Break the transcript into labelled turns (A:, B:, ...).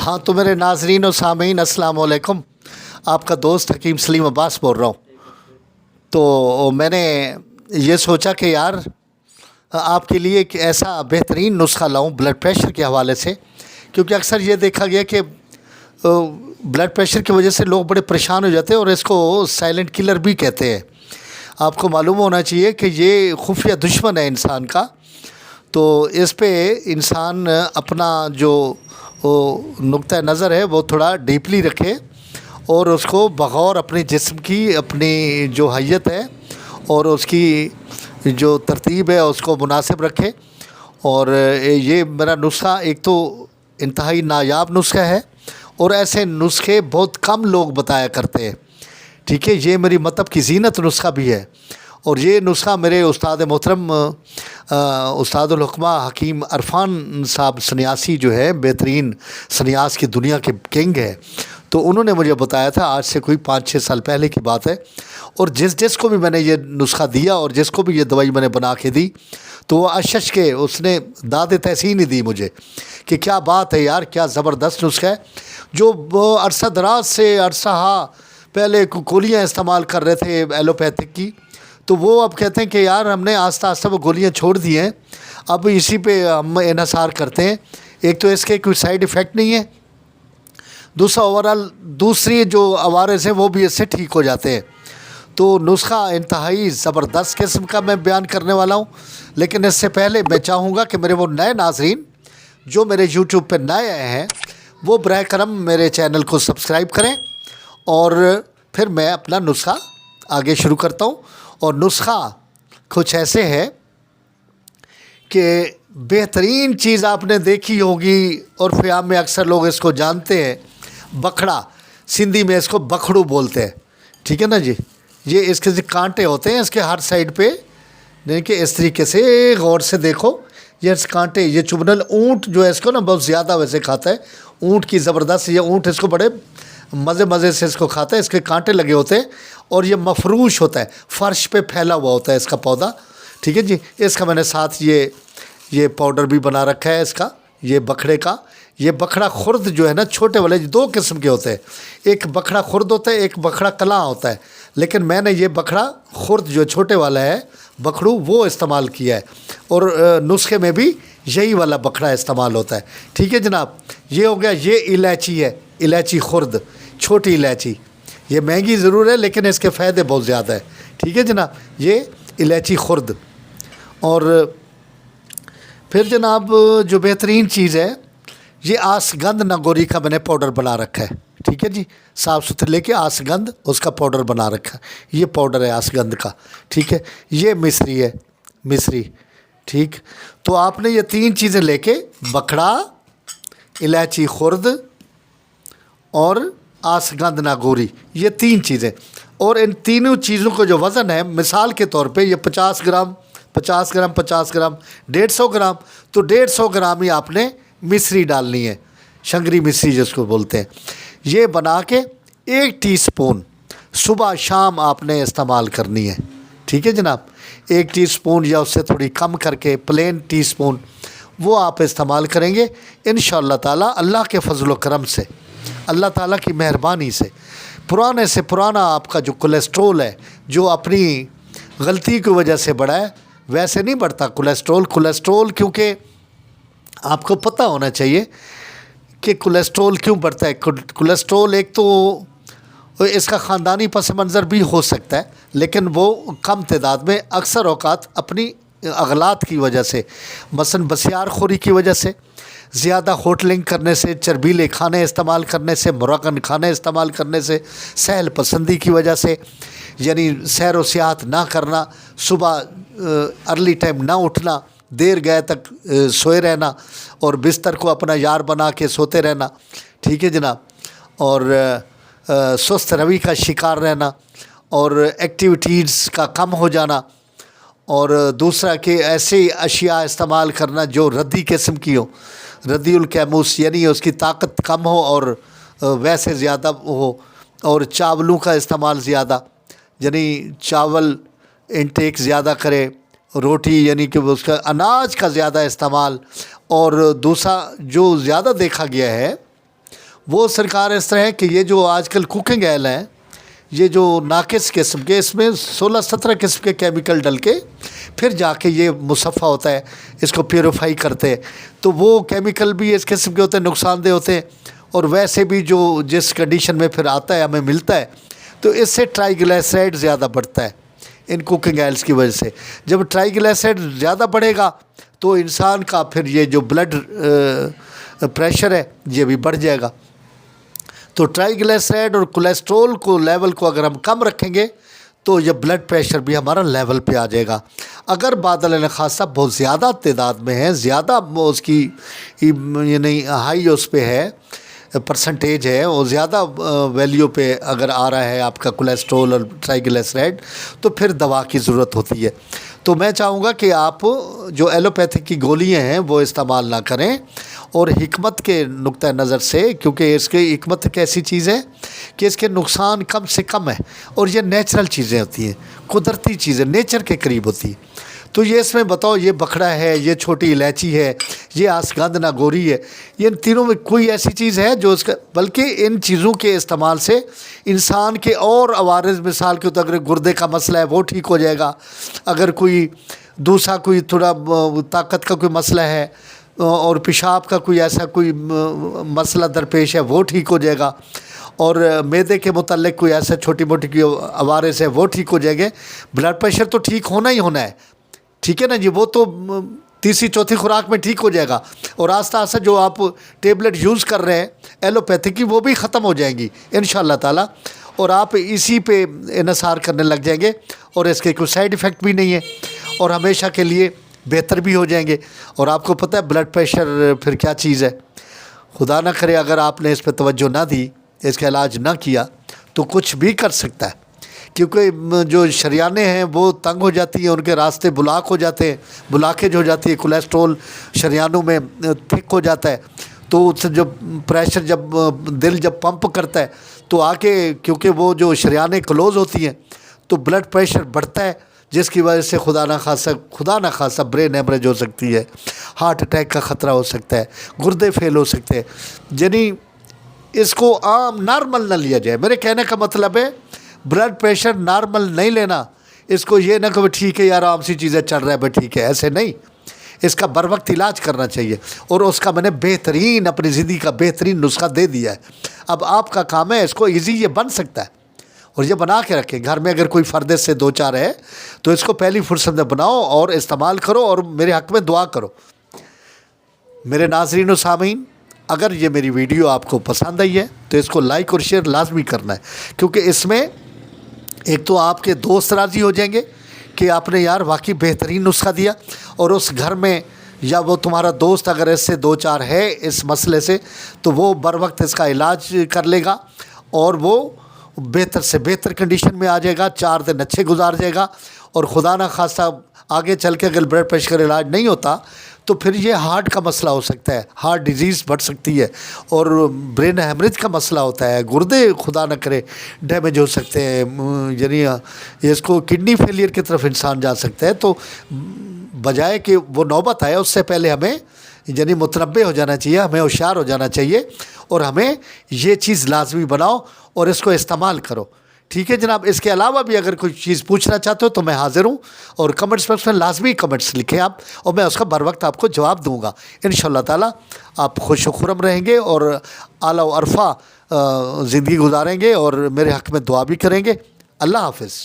A: हाँ तो मेरे नाजरीन और सामीन अस्सलाम वालेकुम। आपका दोस्त हकीम सलीम अब्बास बोल रहा हूँ। तो मैंने ये सोचा कि यार आपके लिए एक ऐसा बेहतरीन नुस्खा लाऊं ब्लड प्रेशर के हवाले से, क्योंकि अक्सर ये देखा गया कि ब्लड प्रेशर की वजह से लोग बड़े परेशान हो जाते हैं और इसको साइलेंट किलर भी कहते हैं। आपको मालूम होना चाहिए कि ये खुफिया दुश्मन है इंसान का। तो इस पे इंसान अपना जो नुक्ता नज़र है वो थोड़ा डीपली रखे और उसको बग़ौर अपने जिस्म की अपनी जो हैयत है और उसकी जो तरतीब है उसको मुनासिब रखे। और ये मेरा नुस्खा एक तो इंतहाई नायाब नुस्खा है और ऐसे नुस्खे बहुत कम लोग बताया करते हैं। ठीक है, ये मेरी मतलब की ज़ीनत नुस्खा भी है। और ये नुस्खा मेरे उस्ताद मोहतरम उस्तादुल हुक्मा हकीम अरफान साहब सन्यासी जो है, बेहतरीन सन्यास की दुनिया के किंग है, तो उन्होंने मुझे बताया था। आज से कोई 5-6 साल पहले की बात है। और जिसको भी मैंने ये नुस्खा दिया और जिसको भी ये दवाई मैंने बना के दी तो वो अशश के उसने दाद तहसीन ही दी मुझे कि क्या बात है यार, क्या ज़बरदस्त नुस्खा है। जो अरसा दराज से पहले गोलियाँ इस्तेमाल कर रहे थे एलोपैथिक की, तो वो अब कहते हैं कि यार हमने आस्ता आस्ता वो गोलियाँ छोड़ दी हैं, अब इसी पे हम इन्हसार करते हैं। एक तो इसके कोई साइड इफ़ेक्ट नहीं है, दूसरा ओवरऑल दूसरी जो अवारस हैं वो भी इससे ठीक हो जाते हैं। तो नुस्खा इंतहाई ज़बरदस्त किस्म का मैं बयान करने वाला हूँ। लेकिन इससे पहले मैं चाहूँगा कि मेरे वो नए नाजरीन जो मेरे यूट्यूब पे नए आए हैं वो बराह करम मेरे चैनल को सब्सक्राइब करें। और फिर मैं अपना नुस्खा आगे शुरू करता हूँ। और नुस्खा कुछ ऐसे है कि बेहतरीन चीज़ आपने देखी होगी और फ़ियाम में अक्सर लोग इसको जानते हैं, बखड़ा, सिंधी में इसको बखड़ू बोलते हैं। ठीक है ना जी। ये इसके जो कांटे होते हैं इसके हर साइड पे, देखिए इस तरीके से गौर से देखो, ये कांटे, ये चुभनल ऊँट जो है इसको ना बहुत ज़्यादा वैसे खाता है, ऊँट की ज़बरदस्त, ये ऊँट इसको बड़े मज़े से इसको खाता है। इसके कांटे लगे होते हैं और ये मफरूश होता है, फ़र्श पे फैला हुआ होता है इसका पौधा। ठीक है जी। इसका मैंने साथ ये पाउडर भी बना रखा है इसका, ये बखड़े का। ये बखड़ा खुर्द जो है ना, छोटे वाले दो किस्म के होते हैं, एक बखड़ा खुर्द होता है, एक बखड़ा कलां होता है। लेकिन मैंने ये बखड़ा खुर्द जो छोटे वाला है बखड़ू वो इस्तेमाल किया है और नुस्खे में भी यही वाला बखड़ा इस्तेमाल होता है। ठीक है जनाब। ये हो गया, ये इलायची है, इलायची खुर्द, छोटी इलायची। ये महंगी ज़रूर है लेकिन इसके फ़ायदे बहुत ज़्यादा है। ठीक है जनाब, ये इलायची खुर्द। और फिर जनाब जो बेहतरीन चीज़ है, ये आसगंध नागौरी का मैंने पाउडर बना रखा है। ठीक है जी, साफ़ सुथरे लेके आसगंध उसका पाउडर बना रखा है। ये पाउडर है आसगंध का। ठीक है, ये मिश्री है, मिश्री। ठीक, तो आपने ये 3 चीज़ें लेके, बखड़ा, इलायची खुर्द और आसगंध नागौरी, ये 3 चीज़ें, और इन तीनों चीज़ों को जो वज़न है, मिसाल के तौर पे ये 50 ग्राम, 50 ग्राम, 50 ग्राम, 150 ग्राम, तो 150 ग्राम ही आपने मिश्री डालनी है, शंगरी मिश्री जिसको बोलते हैं। ये बना के 1 टीस्पून सुबह शाम आपने इस्तेमाल करनी है। ठीक है जनाब, 1 टीस्पून या उससे थोड़ी कम करके प्लेन टीस्पून वो आप इस्तेमाल करेंगे इंशाअल्लाह ताला। अल्लाह के फजल व करम से, अल्लाह ताला की मेहरबानी से पुराने से पुराना आपका जो कोलेस्ट्रोल है, जो अपनी गलती की वजह से बढ़ा है, वैसे नहीं बढ़ता कोलेस्ट्रोल। क्योंकि आपको पता होना चाहिए कि कोलेस्ट्रोल क्यों बढ़ता है। कोलेस्ट्रोल एक तो इसका ख़ानदानी पस मंज़र भी हो सकता है, लेकिन वो कम तादाद में, अक्सर औक़ात अपनी अगलात की वजह से, मसलन बसियार खोरी की वजह से, ज़्यादा होटलिंग करने से, चर्बीले खाने इस्तेमाल करने से, मुरगन खाने इस्तेमाल करने से, सहल पसंदी की वजह से, यानी सैर व सियाहत ना करना, सुबह अर्ली टाइम ना उठना, देर गए तक सोए रहना और बिस्तर को अपना यार बना के सोते रहना। ठीक है जनाब। और सुस्त रवि का शिकार रहना और एक्टिविटीज़ का कम हो जाना। और दूसरा कि ऐसे अशिया इस्तेमाल करना जो रद्दी किस्म की हो, रद्दीउल कैमूस, यानी उसकी ताकत कम हो और वैसे ज़्यादा हो। और चावलों का इस्तेमाल ज़्यादा, यानी चावल इंटेक ज़्यादा करे, रोटी यानी कि उसका अनाज का ज़्यादा इस्तेमाल। और दूसरा जो ज़्यादा देखा गया है وہ سرکار اس طرح ہے کہ یہ جو آج کل کوکنگ آئل ہیں، یہ جو ناقص قسم کے، اس میں 16-17 قسم کے کیمیکل ڈل کے پھر جا کے یہ مصفہ ہوتا ہے، اس کو پیوریفائی کرتے ہیں، تو وہ کیمیکل بھی اس قسم کے ہوتے ہیں، نقصان دہ ہوتے ہیں، اور ویسے بھی جو جس کنڈیشن میں پھر آتا ہے ہمیں ملتا ہے، تو اس سے ٹرائی گلیسرائڈ زیادہ بڑھتا ہے ان کوکنگ آئلس کی وجہ سے۔ جب ٹرائی گلیسرائڈ زیادہ بڑھے گا تو انسان کا پھر یہ جو بلڈ پریشر ہے یہ بھی بڑھ جائے گا۔ تو ٹرائی گلیسرائڈ اور کولیسٹرول کو لیول کو اگر ہم کم رکھیں گے تو یہ بلڈ پریشر بھی ہمارا لیول پہ آ جائے گا۔ اگر بادل خاصہ بہت زیادہ تعداد میں ہے، زیادہ اس کی یعنی ہائی اس پہ ہے، پرسنٹیج ہے، اور زیادہ ویلیو پہ اگر آ رہا ہے آپ کا کولیسٹرول اور ٹرائی گلیسرائڈ، تو پھر دوا کی ضرورت ہوتی ہے۔ تو میں چاہوں گا کہ آپ جو ایلوپیتھک کی گولیاں ہیں وہ استعمال نہ کریں، اور حکمت کے نقطہ نظر سے، کیونکہ اس کی حکمت ایک ایسی چیز ہے کہ اس کے نقصان کم سے کم ہے، اور یہ نیچرل چیزیں ہوتی ہیں، قدرتی چیزیں، نیچر کے قریب ہوتی ہیں۔ تو یہ اس میں بتاؤ، یہ بکھڑا ہے، یہ چھوٹی الائچی ہے، یہ آسگندنا گوری ہے، یہ ان تینوں میں کوئی ایسی چیز ہے جو اس کا، بلکہ ان چیزوں کے استعمال سے انسان کے اور عوارض، مثال کے طور پر اگر گردے کا مسئلہ ہے وہ ٹھیک ہو جائے گا، اگر کوئی دوسرا کوئی تھوڑا طاقت کا کوئی مسئلہ ہے، اور پیشاب کا کوئی ایسا کوئی مسئلہ درپیش ہے وہ ٹھیک ہو جائے گا، اور معدے کے متعلق کوئی ایسا چھوٹی موٹی کوئی عوارض ہے وہ ٹھیک ہو جائے گے۔ بلڈ پریشر تو ٹھیک ہونا ہی ہونا ہے، ٹھیک ہے نا جی، وہ تو تیسری چوتھی خوراک میں ٹھیک ہو جائے گا، اور آہستہ آہستہ جو آپ ٹیبلٹ یوز کر رہے ہیں ایلوپیتھک کی، وہ بھی ختم ہو جائیں گی انشاءاللہ تعالیٰ، اور آپ اسی پہ انحصار کرنے لگ جائیں گے، اور اس کے کوئی سائیڈ ایفیکٹ بھی نہیں ہے، اور ہمیشہ کے لیے بہتر بھی ہو جائیں گے۔ اور آپ کو پتہ ہے بلڈ پریشر پھر کیا چیز ہے، خدا نہ کرے اگر آپ نے اس پہ توجہ نہ دی، اس کا علاج نہ کیا، تو کچھ بھی کر سکتا ہے، کیونکہ جو شریانیں ہیں وہ تنگ ہو جاتی ہیں، ان کے راستے بلاک ہو جاتے ہیں، بلاکیج ہو جاتی ہے، کولیسٹرول شریانوں میں تھک ہو جاتا ہے، تو اس سے جب پریشر، جب دل جب پمپ کرتا ہے تو آگے، کیونکہ وہ جو شریانیں کلوز ہوتی ہیں تو بلڈ پریشر بڑھتا ہے، جس کی وجہ سے خدا نہ خاصہ برین ہیمریج ہو سکتی ہے، ہارٹ اٹیک کا خطرہ ہو سکتا ہے، گردے فیل ہو سکتے ہیں۔ یعنی اس کو عام نارمل نہ لیا جائے، میرے کہنے کا مطلب ہے بلڈ پریشر نارمل نہیں لینا، اس کو یہ نہ کہ ٹھیک ہے یار عام سی چیزیں چل رہا ہے بھائی ٹھیک ہے، ایسے نہیں، اس کا بر وقت علاج کرنا چاہیے، اور اس کا میں نے بہترین اپنی زندگی کا بہترین نسخہ دے دیا ہے۔ اب آپ کا کام ہے اس کو ایزی یہ بن سکتا ہے، اور یہ بنا کے رکھیں گھر میں، اگر کوئی فرد سے دو چار ہے تو اس کو پہلی فرصت میں بناؤ اور استعمال کرو، اور میرے حق میں دعا کرو۔ میرے ناظرین و سامعین، اگر یہ میری ویڈیو آپ کو پسند آئی ہے تو اس کو لائک اور شیئر لازمی کرنا ہے، کیونکہ اس میں ایک تو آپ کے دوست راضی ہو جائیں گے کہ آپ نے یار واقعی بہترین نسخہ دیا، اور اس گھر میں یا وہ تمہارا دوست اگر اس سے دو چار ہے اس مسئلے سے، تو وہ بر وقت اس کا علاج کر لے گا، اور وہ بہتر سے بہتر کنڈیشن میں آ جائے گا، 4 دن اچھے گزار جائے گا، اور خدا نہ خواستہ آگے چل کے اگر بلڈ پریشر کا علاج نہیں ہوتا تو پھر یہ ہارٹ کا مسئلہ ہو سکتا ہے، ہارٹ ڈیزیز بڑھ سکتی ہے، اور برین ہیمریج کا مسئلہ ہوتا ہے، گردے خدا نہ کرے ڈیمیج ہو سکتے ہیں، یعنی اس کو کڈنی فیلئر کی طرف انسان جا سکتا ہے۔ تو بجائے کہ وہ نوبت آئے اس سے پہلے ہمیں یعنی متنبع ہو جانا چاہیے، ہمیں ہوشیار ہو جانا چاہیے، اور ہمیں یہ چیز لازمی بناؤ اور اس کو استعمال کرو۔ ٹھیک ہے جناب، اس کے علاوہ بھی اگر کوئی چیز پوچھنا چاہتے ہو تو میں حاضر ہوں، اور کمنٹس باکس میں لازمی کمنٹس لکھیں آپ، اور میں اس کا بر وقت آپ کو جواب دوں گا انشاءاللہ تعالیٰ۔ آپ خوش و خرم رہیں گے اور اعلیٰ و عرفہ زندگی گزاریں گے، اور میرے حق میں دعا بھی کریں گے۔ اللہ حافظ۔